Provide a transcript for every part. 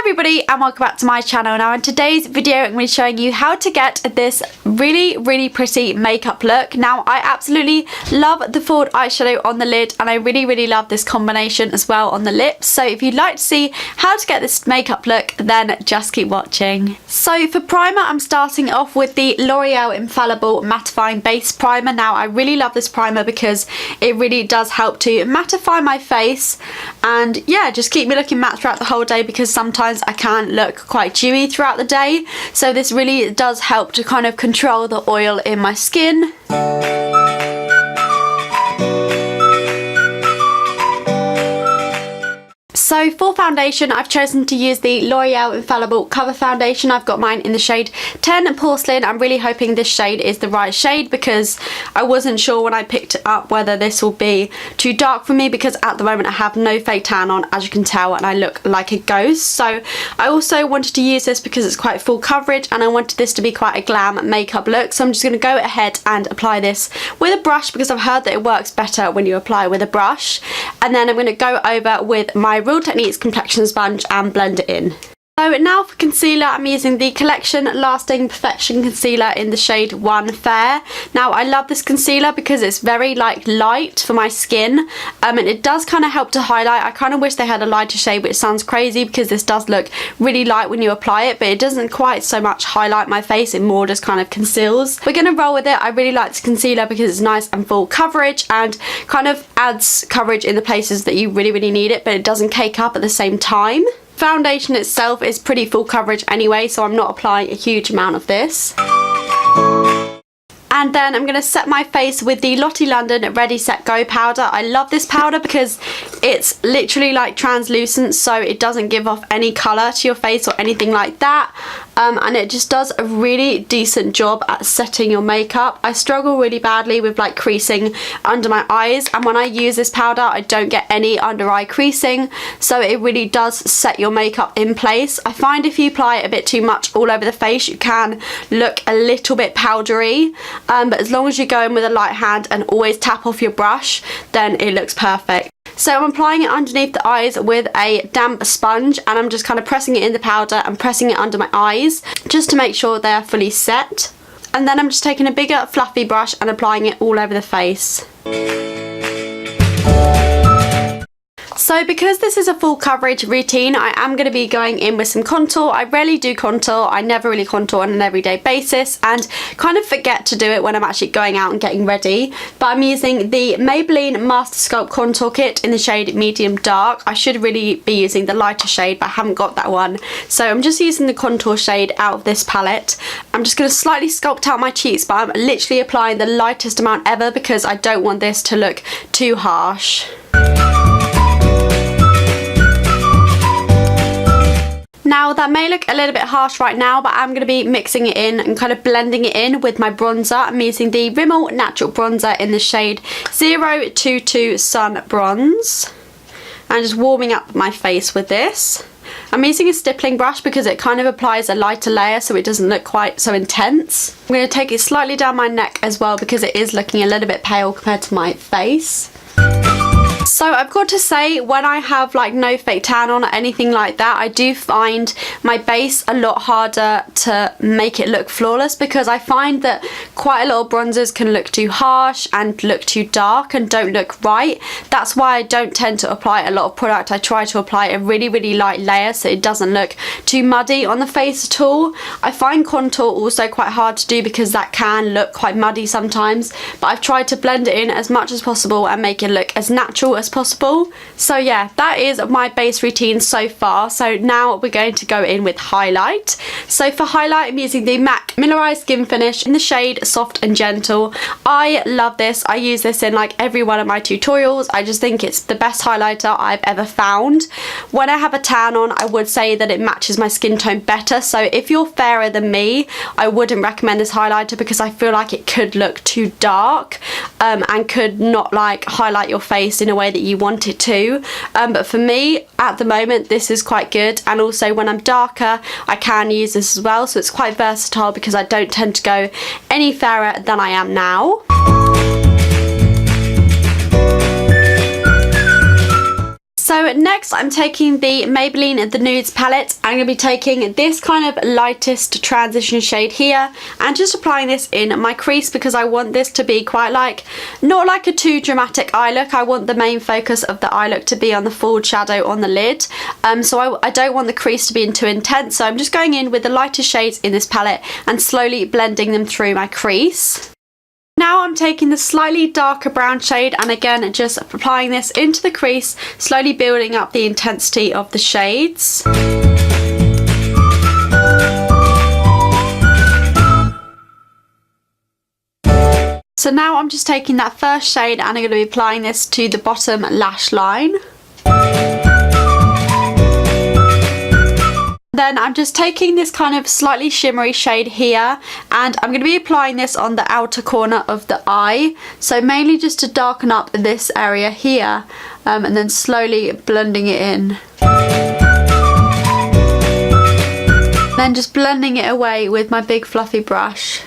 everybody and welcome back to my channel. Now in today's video I'm going to be showing you how to get this really pretty makeup look. Now I absolutely love the forward eyeshadow on the lid and I really love this combination as well on the lips. So if you'd like to see how to get this makeup look then just keep watching. So for primer I'm starting off with the L'Oreal Infallible mattifying base primer. Now I really love this primer because it really does help to mattify my face and yeah, just keep me looking matte throughout the whole day because sometimes I can look quite dewy throughout the day, so this really does help to kind of control the oil in my skin. So for foundation I've chosen to use the L'Oreal Infallible Cover Foundation. I've got mine in the shade 10 Porcelain. I'm really hoping this shade is the right shade because I wasn't sure when I picked it up whether this will be too dark for me because at the moment I have no fake tan on, as you can tell, and I look like a ghost. So I also wanted to use this because it's quite full coverage and I wanted this to be quite a glam makeup look. So I'm just going to go ahead and apply this with a brush because I've heard that it works better when you apply with a brush. And then I'm going to go over with my Real Techniques complexion sponge and blend it in. So now for concealer I'm using the Collection Lasting Perfection Concealer in the shade 1 Fair. Now I love this concealer because it's very light for my skin and it does kind of help to highlight. I kind of wish they had a lighter shade, which sounds crazy because this does look really light when you apply it, but it doesn't quite so much highlight my face, it more just kind of conceals. We're going to roll with it. I really like this concealer because it's nice and full coverage and kind of adds coverage in the places that you really need it, but it doesn't cake up at the same time. Foundation itself is pretty full coverage anyway, so I'm not applying a huge amount of this. And then I'm going to set my face with the Lottie London Ready Set Go powder. I love this powder because it's literally like translucent, so it doesn't give off any colour to your face or anything like that. And it just does a really decent job at setting your makeup. I struggle really badly with like creasing under my eyes, and when I use this powder I don't get any under eye creasing, so it really does set your makeup in place. I find if you apply it a bit too much all over the face you can look a little bit powdery, but as long as you go in with a light hand and always tap off your brush then it looks perfect. So I'm applying it underneath the eyes with a damp sponge and I'm just kind of pressing it in the powder and pressing it under my eyes just to make sure they're fully set. And then I'm just taking a bigger fluffy brush and applying it all over the face. So because this is a full coverage routine, I am going to be going in with some contour. I rarely do contour, I never really contour on an everyday basis and kind of forget to do it when I'm actually going out and getting ready. But I'm using the Maybelline Master Sculpt Contour Kit in the shade Medium Dark. I should really be using the lighter shade but I haven't got that one. So I'm just using the contour shade out of this palette. I'm just going to slightly sculpt out my cheeks, but I'm literally applying the lightest amount ever because I don't want this to look too harsh. Now that may look a little bit harsh right now, but I'm going to be mixing it in and kind of blending it in with my bronzer. I'm using the Rimmel Natural Bronzer in the shade 022 Sun Bronze. And just warming up my face with this. I'm using a stippling brush because it kind of applies a lighter layer so it doesn't look quite so intense. I'm going to take it slightly down my neck as well because it is looking a little bit pale compared to my face. So I've got to say, when I have like no fake tan on or anything like that, I do find my base a lot harder to make it look flawless because I find that quite a lot of bronzers can look too harsh and look too dark and don't look right. That's why I don't tend to apply a lot of product. I try to apply a really light layer so it doesn't look too muddy on the face at all. I find contour also quite hard to do because that can look quite muddy sometimes, but I've tried to blend it in as much as possible and make it look as natural as possible. So yeah, that is my base routine so far. So now we're going to go in with highlight. So for highlight I'm using the MAC Mineralise Skin Finish in the shade Soft and Gentle. I love this. I use this in like every one of my tutorials. I just think it's the best highlighter I've ever found. When I have a tan on I would say that it matches my skin tone better, so if you're fairer than me I wouldn't recommend this highlighter because I feel like it could look too dark and could not like highlight your face in a way that you want it to, but for me at the moment this is quite good, and also when I'm darker I can use this as well, so it's quite versatile because I don't tend to go any fairer than I am now. So next I'm taking the Maybelline The Nudes palette. I'm going to be taking this kind of lightest transition shade here and just applying this in my crease because I want this to be quite like, not like a too dramatic eye look. I want the main focus of the eye look to be on the full shadow on the lid. So I don't want the crease to be too intense. So I'm just going in with the lighter shades in this palette and slowly blending them through my crease. Now I'm taking the slightly darker brown shade and again just applying this into the crease, slowly building up the intensity of the shades. So now I'm just taking that first shade and I'm going to be applying this to the bottom lash line. Then I'm just taking this kind of slightly shimmery shade here and I'm going to be applying this on the outer corner of the eye. So mainly just to darken up this area here and then slowly blending it in. Then just blending it away with my big fluffy brush.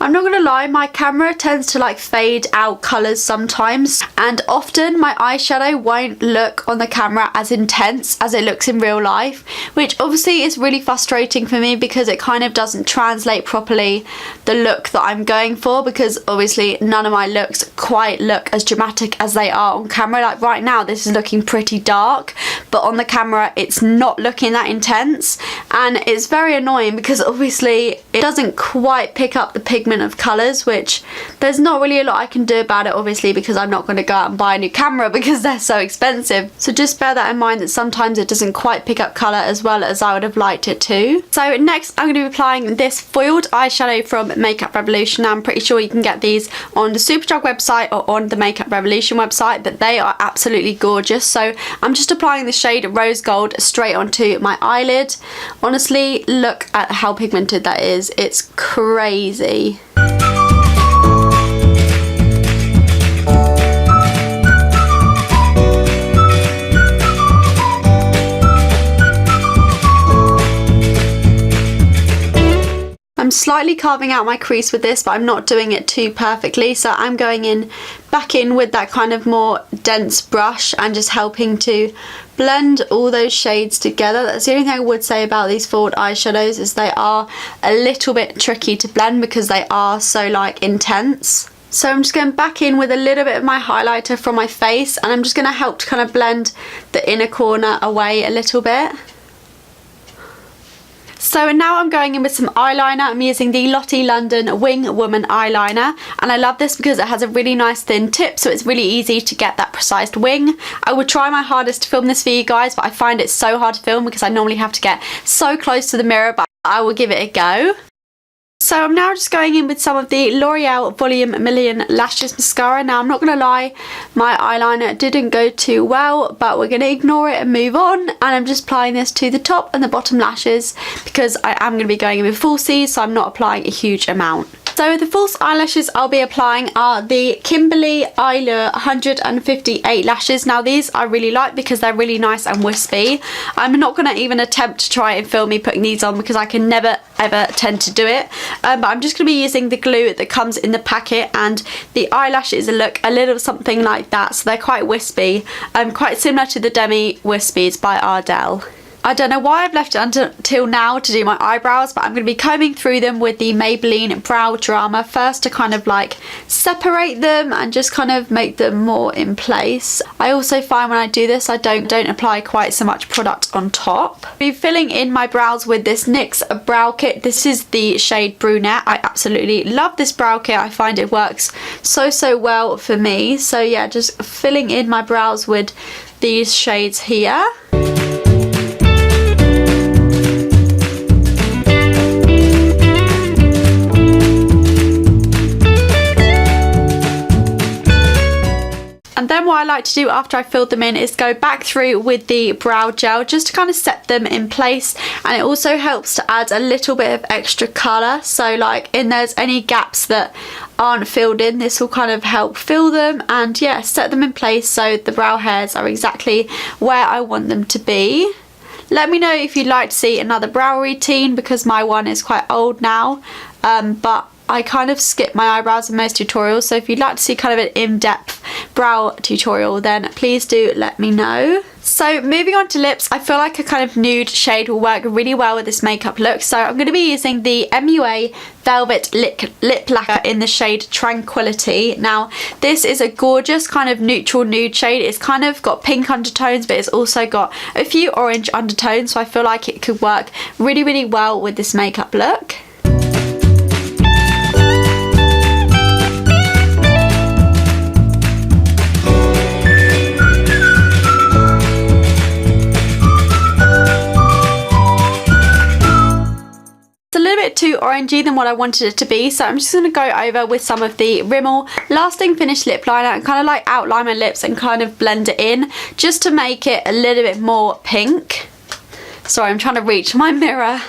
I'm not gonna lie, my camera tends to like fade out colours sometimes and often my eyeshadow won't look on the camera as intense as it looks in real life, which obviously is really frustrating for me because it kind of doesn't translate properly the look that I'm going for, because obviously none of my looks quite look as dramatic as they are on camera. Like right now this is looking pretty dark, but on the camera it's not looking that intense and it's very annoying because obviously it doesn't quite pick up the pigment of colours, which there's not really a lot I can do about it obviously because I'm not going to go out and buy a new camera because they're so expensive. So just bear that in mind that sometimes it doesn't quite pick up colour as well as I would have liked it to. So next I'm going to be applying this foiled eyeshadow from Makeup Revolution. Now I'm pretty sure you can get these on the Superdrug website or on the Makeup Revolution website, but they are absolutely gorgeous. So I'm just applying the shade Rose Gold straight onto my eyelid. Honestly, look at how pigmented that is. It's crazy. I'm slightly carving out my crease with this, but I'm not doing it too perfectly, so I'm going in back in with that kind of more dense brush and just helping to blend all those shades together. That's the only thing I would say about these foiled eyeshadows, is they are a little bit tricky to blend because they are so like intense. So I'm just going back in with a little bit of my highlighter from my face and I'm just going to help to kind of blend the inner corner away a little bit. So now I'm going in with some eyeliner. I'm using the Lottie London Wing Woman eyeliner and I love this because it has a really nice thin tip, so it's really easy to get that precise wing. I will try my hardest to film this for you guys, but I find it so hard to film because I normally have to get so close to the mirror, but I will give it a go. So I'm now just going in with some of the L'Oreal Volume Million Lashes Mascara. Now I'm not going to lie, my eyeliner didn't go too well, but we're going to ignore it and move on. And I'm just applying this to the top and the bottom lashes because I am going to be going in with falsies, so I'm not applying a huge amount. So the false eyelashes I'll be applying are the Kimberly Eylure 158 lashes. Now these I really like because they're really nice and wispy. I'm not going to even attempt to try and film me putting these on because I can never ever tend to do it. But I'm just going to be using the glue that comes in the packet, and the eyelashes look a little something like that. So they're quite wispy, quite similar to the Demi Wispies by Ardell. I don't know why I've left it until now to do my eyebrows, but I'm going to be combing through them with the Maybelline Brow Drama first to kind of like separate them and just kind of make them more in place. I also find when I do this I don't apply quite so much product on top. I'll be filling in my brows with this NYX brow kit. This is the shade Brunette. I absolutely love this brow kit. I find it works so well for me. So yeah, just filling in my brows with these shades here. And then what I like to do after I filled them in is go back through with the brow gel just to kind of set them in place, and it also helps to add a little bit of extra colour. So like if there's any gaps that aren't filled in, this will kind of help fill them and yeah, set them in place so the brow hairs are exactly where I want them to be. Let me know if you'd like to see another brow routine because my one is quite old now, but I kind of skip my eyebrows in most tutorials, so if you'd like to see kind of an in-depth brow tutorial, then please do let me know. So moving on to lips, I feel like a kind of nude shade will work really well with this makeup look. So I'm going to be using the MUA Velvet Lip Lacquer in the shade Tranquility. Now this is a gorgeous kind of neutral nude shade. It's kind of got pink undertones, but it's also got a few orange undertones, so I feel like it could work really, really well with this makeup look. Too orangey than what I wanted it to be, so I'm just going to go over with some of the Rimmel Lasting Finish Lip Liner and kind of like outline my lips and kind of blend it in just to make it a little bit more pink. Sorry, I'm trying to reach my mirror.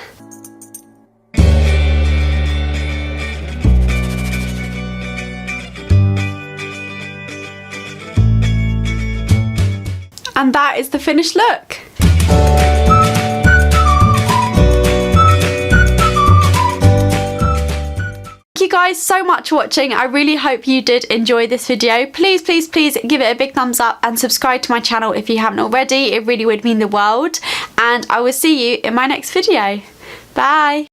And that is the finished look. Thank you guys so much for watching. I really hope you did enjoy this video. Please, please, please give it a big thumbs up and subscribe to my channel if you haven't already. It really would mean the world. And I will see you in my next video. Bye.